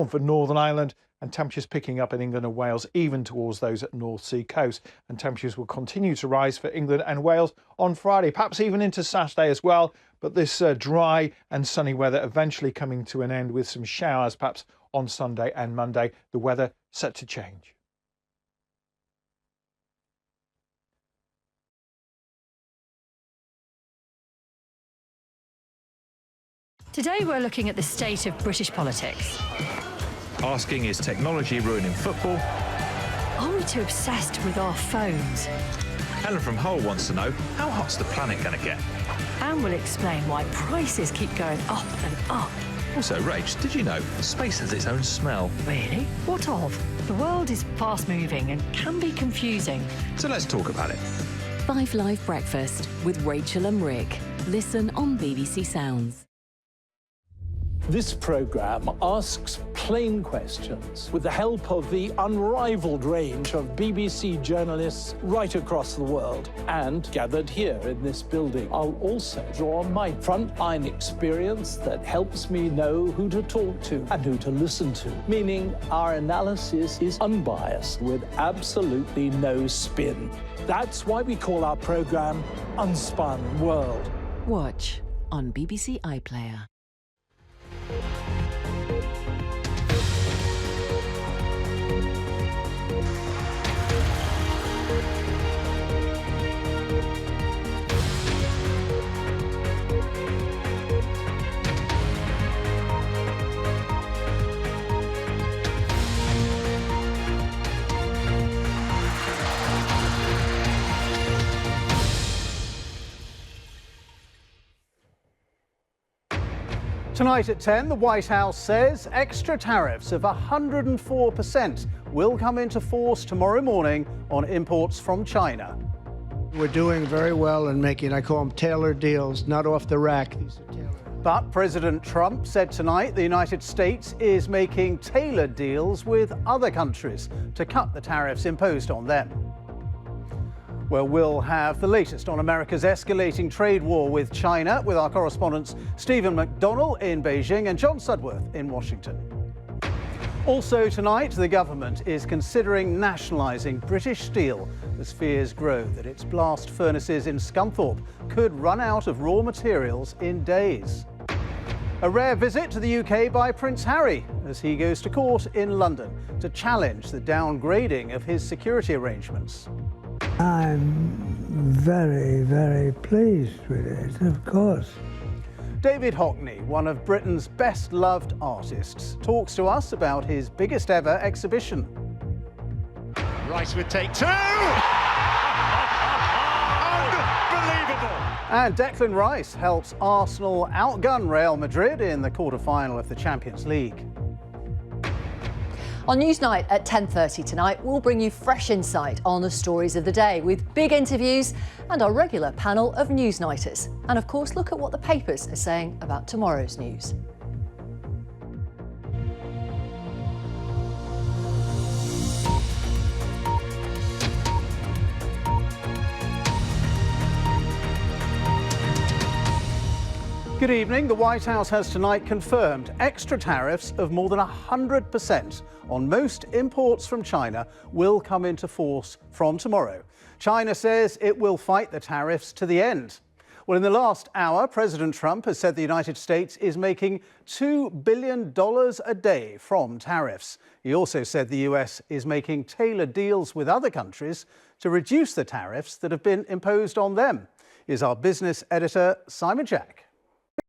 For Northern Ireland, and temperatures picking up in England and Wales, even towards those at North Sea coast. And temperatures will continue to rise for England and Wales on Friday, perhaps even into Saturday as well. But this dry and sunny weather eventually coming to an end with some showers, perhaps on Sunday and Monday. The weather set to change. Today we're looking at the state of British politics. Asking, is technology ruining football? Are we too obsessed with our phones? Helen from Hull wants to know, how hot's the planet going to get? And we'll explain why prices keep going up and up. Also, Rach, did you know space has its own smell? Really? What of? The world is fast-moving and can be confusing. So let's talk about it. 5 Live Breakfast with Rachel and Rick. Listen on BBC Sounds. This programme asks plain questions with the help of the unrivalled range of BBC journalists right across the world and gathered here in this building. I'll also draw on my frontline experience that helps me know who to talk to and who to listen to, meaning our analysis is unbiased with absolutely no spin. That's why we call our programme Unspun World. Watch on BBC iPlayer. Tonight at 10, the White House says extra tariffs of 104% will come into force tomorrow morning on imports from China. We're doing very well in making, I call them tailored deals, not off the rack. These are tailored. But President Trump said tonight the United States is making tailored deals with other countries to cut the tariffs imposed on them. Well, we'll have the latest on America's escalating trade war with China with our correspondents Stephen McDonnell in Beijing and John Sudworth in Washington. Also tonight, the government is considering nationalising British Steel as fears grow that its blast furnaces in Scunthorpe could run out of raw materials in days. A rare visit to the UK by Prince Harry as he goes to court in London to challenge the downgrading of his security arrangements. I'm very, very pleased with it, of course. David Hockney, one of Britain's best-loved artists, talks to us about his biggest ever exhibition. Rice with take two! Unbelievable! And Declan Rice helps Arsenal outgun Real Madrid in the quarter-final of the Champions League. On Newsnight at 10:30 tonight, we'll bring you fresh insight on the stories of the day with big interviews and our regular panel of Newsnighters. And of course, look at what the papers are saying about tomorrow's news. Good evening. The White House has tonight confirmed extra tariffs of more than 100% on most imports from China will come into force from tomorrow. China says it will fight the tariffs to the end. Well, in the last hour, President Trump has said the United States is making $2 billion a day from tariffs. He also said the US is making tailored deals with other countries to reduce the tariffs that have been imposed on them. Here's our business editor, Simon Jack.